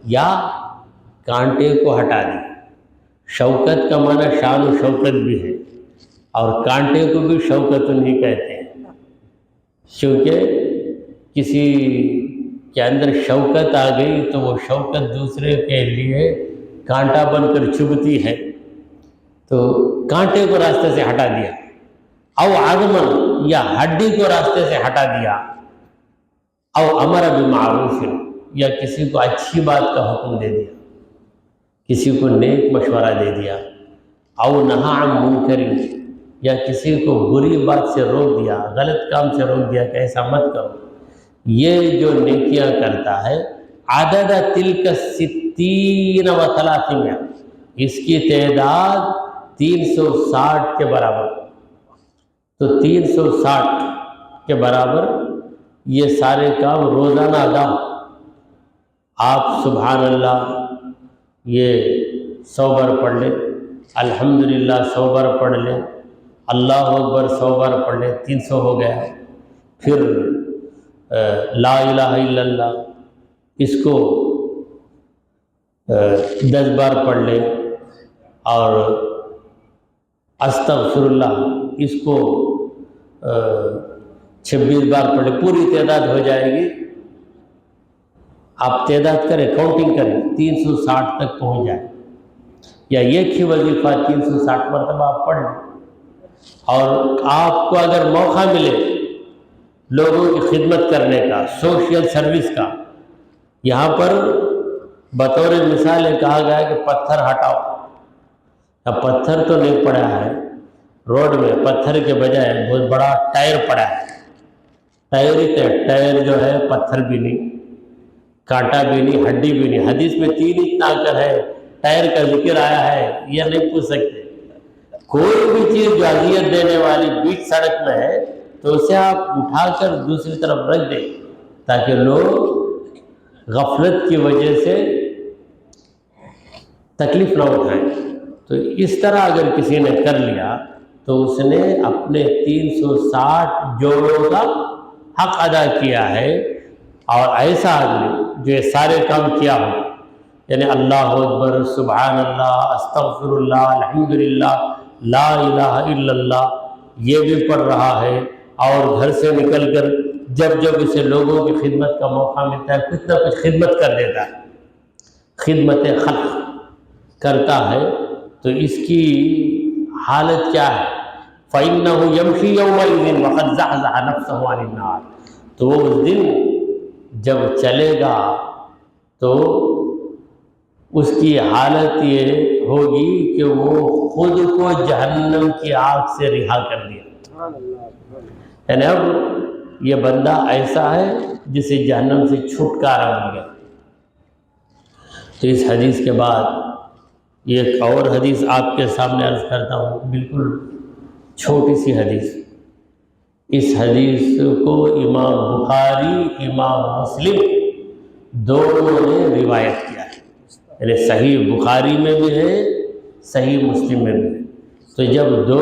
A: یا کانٹے کو ہٹا دیا۔ شوکت کا معنی شان و شوکت بھی ہے، اور کانٹے کو بھی شوکتن ہی کہتے ہیں، کیونکہ کسی کے اندر شوکت آ گئی تو وہ شوکت دوسرے کے لیے کانٹا بن کر چبھتی ہے، تو کانٹے کو راستے سے ہٹا دیا۔ او عظمن، یا ہڈی کو راستے سے ہٹا دیا۔ او امر بالمعروف، یا کسی کو اچھی بات کا حکم دے دیا، کسی کو نیک مشورہ دے دیا۔ او نہا عن منکر، یا کسی کو بری بات سے روک دیا، غلط کام سے روک دیا کہ ایسا مت کرو۔ یہ جو نیکیاں کرتا ہے، عدد تلک 60 و 300، اس کی تعداد 360 کے برابر، تو 360 کے برابر یہ سارے کام روزانہ ادا ہو۔ آپ سبحان اللہ یہ 100 بار پڑھ لیں، الحمدللہ 100 بار پڑھ لیں، اللہ اکبر 100 بار پڑھ لیں، 300 ہو گیا۔ پھر لا الہ الا اللہ، اس کو 10 بار پڑھ لیں، اور استغفر اللہ اس کو 26 بار پڑھ لیں، پوری تعداد ہو جائے گی۔ آپ تعداد کریں، کاؤنٹنگ کریں، 360 تک پہنچ جائے، یا ایک ہی وظیفہ 360 مرتبہ آپ پڑھ لیں۔ اور آپ کو اگر موقع ملے لوگوں کی خدمت کرنے کا، سوشل سروس کا، یہاں پر بطور مثال کہا گیا ہے کہ پتھر ہٹاؤ۔ اب پتھر تو نہیں پڑا ہے روڈ میں، پتھر کے بجائے بہت بڑا ٹائر پڑا ہے، ٹائر ہی ٹائر جو ہے پتھر بھی نہیں، کانٹا بھی نہیں، ہڈی بھی نہیں۔ حدیث میں 3 ہی طاقت ہے، ٹائر کا ذکر آیا ہے، یہ نہیں پوچھ سکتے۔ کوئی بھی چیز جو اذیت دینے والی بیچ سڑک میں ہے تو اسے آپ اٹھا کر دوسری طرف رکھ دیں تاکہ لوگ غفلت کی وجہ سے تکلیف نہ اٹھائیں۔ تو اس طرح اگر کسی نے کر لیا تو اس نے اپنے 360 جوڑوں کا حق ادا کیا ہے۔ اور ایسا آدمی جو یہ سارے کام کیا ہو، یعنی اللہ اکبر، سبحان اللہ، استغفر اللہ، الحمدللہ، لا الہ الا اللہ یہ بھی پڑھ رہا ہے، اور گھر سے نکل کر جب جب اسے لوگوں کی خدمت کا موقع ملتا ہے کچھ نہ کچھ خدمت کر دیتا ہے، خدمت خلق کرتا ہے، تو اس کی حالت کیا ہے؟ فَإِنَّهُ يَمْشِي يَوْمَئِذٍ وَقَدْ زَحْزَحَ نَفْسَهُ عَنِ النَّارِ، تو وہ اس دن جب چلے گا تو اس کی حالت یہ ہوگی کہ وہ خود کو جہنم کی آگ سے رہا کر دیا۔ یعنی اب یہ بندہ ایسا ہے جسے جہنم سے چھٹکارا مل گیا۔ تو اس حدیث کے بعد ایک اور حدیث آپ کے سامنے عرض کرتا ہوں، بالکل چھوٹی سی حدیث۔ اس حدیث کو امام بخاری، امام مسلم دونوں نے روایت کیا ہے، یعنی صحیح بخاری میں بھی ہے، صحیح مسلم میں بھی ہے۔ تو جب دو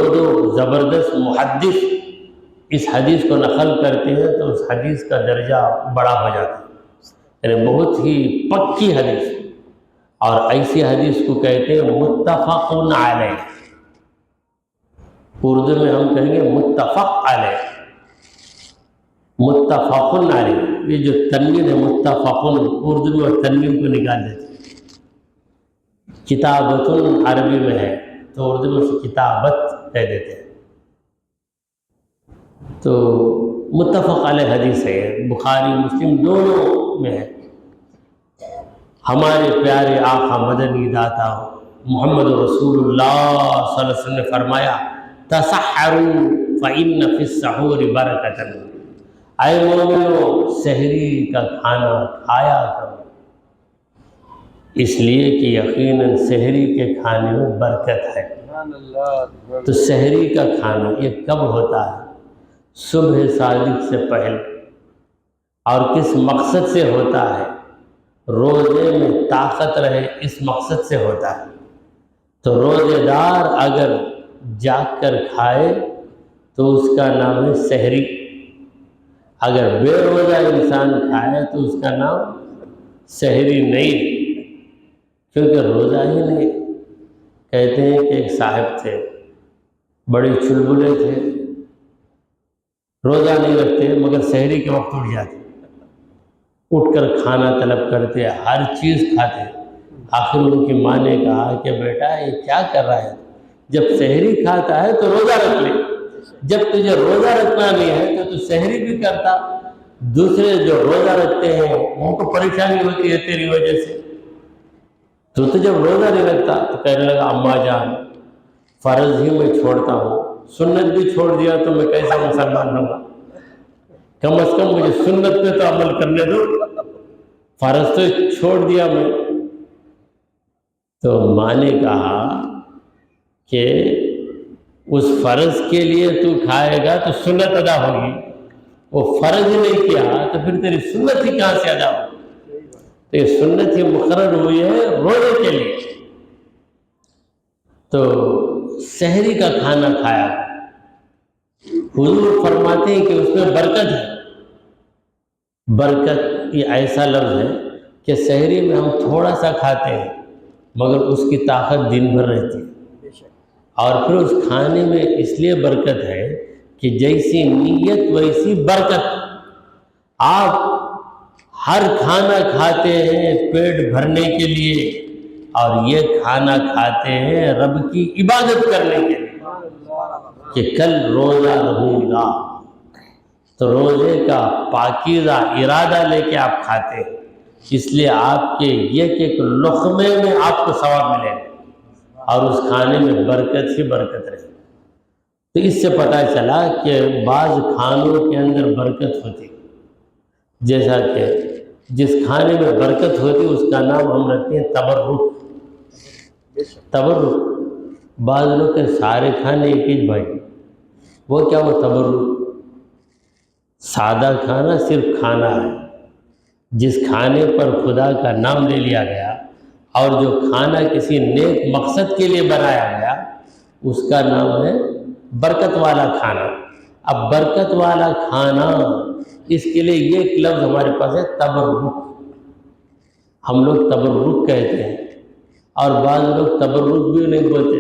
A: زبردست محدث اس حدیث کو نقل کرتے ہیں تو اس حدیث کا درجہ بڑا ہو جاتا ہے، یعنی بہت ہی پکی حدیث۔ اور ایسی حدیث کو کہتے ہیں متفق علیہ، اردو میں ہم کہیں گے متفق علیہ، متفق علیہ۔ یہ جو تنوین ہے متفق، اردو میں تنوین کو نکال دیتے ہیں۔ کتابت عربی میں ہے تو اردو میں سے کتابت کہہ دیتے ہیں۔ تو متفق علیہ حدیث ہے، بخاری مسلم دونوں میں ہے۔ ہمارے پیارے آقا مدنی داتا محمد رسول اللہ صلی اللہ علیہ وسلم نے فرمایا تسحروا فإن فی السحور برکۃ، اے مومنو سحری کا کھانا کھایا کرو، اس لیے کہ یقیناً سحری کے کھانے میں برکت ہے۔ تو سحری کا کھانا یہ کب ہوتا ہے؟ صبح صادق سے پہلے۔ اور کس مقصد سے ہوتا ہے؟ روزے میں طاقت رہے، اس مقصد سے ہوتا ہے۔ تو روزے دار اگر جاگ کر کھائے تو اس کا نام ہے سحری، اگر بے روزہ انسان کھائے تو اس کا نام سحری نہیں، کیونکہ روزہ ہی نہیں۔ کہتے ہیں کہ ایک صاحب تھے، بڑے چلبلے تھے، روزہ نہیں رکھتے مگر سحری کے وقت اٹھ جاتے، اٹھ کر کھانا طلب کرتے، ہر چیز کھاتے۔ آخر ان کی ماں نے کہا کہ بیٹا یہ کیا کر رہا ہے؟ جب سحری کھاتا ہے تو روزہ رکھ لے، جب تجھے روزہ رکھنا نہیں ہے تو سحری بھی کرتا۔ دوسرے جو روزہ رکھتے ہیں ان کو پریشانی ہوتی ہے تیری وجہ سے، تو جب روزہ نہیں رکھتا تو کہنے لگا اماں جان فرض ہی میں چھوڑتا ہوں، سنت بھی چھوڑ دیا تو میں کیسا مسلمان ہوں گا؟ کم از کم مجھے سنت پہ تو عمل کرنے دو، فرض تو چھوڑ دیا میں۔ تو ماں نے کہا کہ اس فرض کے لیے تو کھائے گا تو سنت ادا ہوگی، وہ فرض ہی نہیں کیا تو پھر تیری سنت ہی کہاں سے ادا ہوگی؟ تو یہ سنت ہی مقرر ہوئی ہے روزے کے لیے۔ تو سحری کا کھانا کھایا، حضور فرماتے ہیں کہ اس میں برکت ہے۔ برکت یہ ایسا لفظ ہے کہ سحری میں ہم تھوڑا سا کھاتے ہیں مگر اس کی طاقت دن بھر رہتی ہے، اور پھر اس کھانے میں اس لیے برکت ہے کہ جیسی نیت ویسی برکت۔ آپ ہر کھانا کھاتے ہیں پیٹ بھرنے کے لیے، اور یہ کھانا کھاتے ہیں رب کی عبادت کرنے کے لیے کہ کل روزہ رہوں گا، تو روزے کا پاکیزہ ارادہ لے کے آپ کھاتے ہیں، اس لیے آپ کے ایک لقمے میں آپ کو ثواب ملے گا، اور اس کھانے میں برکت ہی برکت رہے۔ تو اس سے پتہ چلا کہ بعض کھانوں کے اندر برکت ہوتی، جیسا کہ جس کھانے میں برکت ہوتی اس کا نام ہم رکھتے ہیں تبرک۔ تبرک بعض لوگ کہ سارے کھانے ایک ہی بھائی، وہ کیا، وہ تبرک۔ سادہ کھانا صرف کھانا ہے، جس کھانے پر خدا کا نام لے لیا گیا اور جو کھانا کسی نیک مقصد کے لیے بنایا گیا اس کا نام ہے برکت والا کھانا۔ اب برکت والا کھانا، اس کے لیے یہ ایک لفظ ہمارے پاس ہے تبرک۔ ہم لوگ تبرک کہتے ہیں، اور بعض لوگ تبرک بھی نہیں بولتے،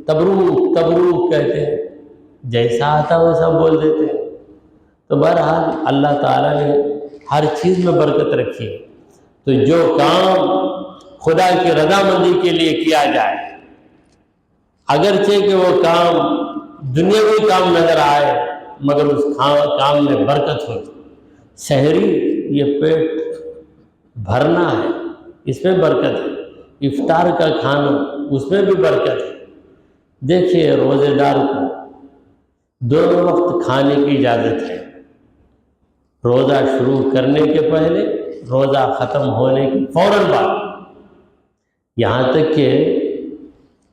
A: تبروک تبروک کہتے ہیں، جیسا آتا ویسا بول دیتے ہیں۔ تو بہرحال اللہ تعالیٰ نے ہر چیز میں برکت رکھی ہے، تو جو کام خدا کی رضامندی کے لیے کیا جائے، اگرچہ کہ وہ کام دنیاوی کام نظر آئے مگر اس کام میں برکت ہوتی۔ سحری یہ پیٹ بھرنا ہے، اس میں برکت ہے، افطار کا کھانا اس میں بھی برکت ہے۔ دیکھیے روزے دار کو دونوں وقت کھانے کی اجازت ہے، روزہ شروع کرنے کے پہلے، روزہ ختم ہونے کے فوراً بعد، یہاں تک کہ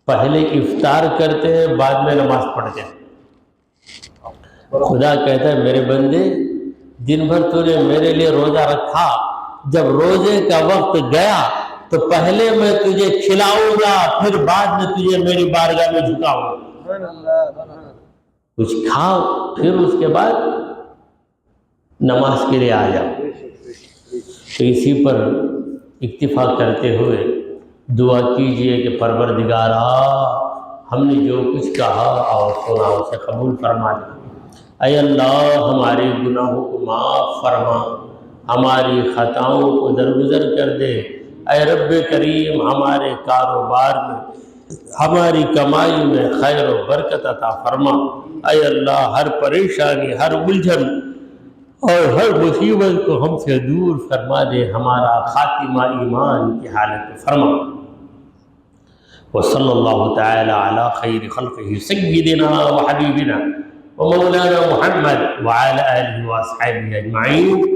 A: پہلے افطار کرتے ہیں بعد میں نماز پڑھتے ہیں۔ خدا کہتا ہے میرے بندے دن بھر تو نے میرے لیے روزہ رکھا، جب روزے کا وقت گیا تو پہلے میں تجھے کھلاؤں گا، پھر بعد میں تجھے میری بارگاہ میں جھکاؤں گا۔ کچھ کھاؤ پھر اس کے بعد نماز کے لیے آ جاؤ۔ تو اسی پر اکتفا کرتے ہوئے دعا کیجئے کہ پروردگارا ہم نے جو کچھ کہا اور سنا اسے قبول فرما لے۔ اے اللہ ہمارے گناہوں کو معاف فرما، ہماری خطاؤں کو درگزر کر دے۔ اے رب کریم ہمارے کاروبار میں، ہماری کمائی میں خیر و برکت عطا فرما۔ اے اللہ ہر پریشانی، ہر الجھن اور ہر مصیبت کو ہم سے دور فرما دے، ہمارا خاتمہ ایمان کی حالت میں فرما۔ وصلی اللہ تعالی علی خیر خلقہ سیدنا و حبیبنا و مولانا محمد وعلی آلہ و اصحابہ اجمعین۔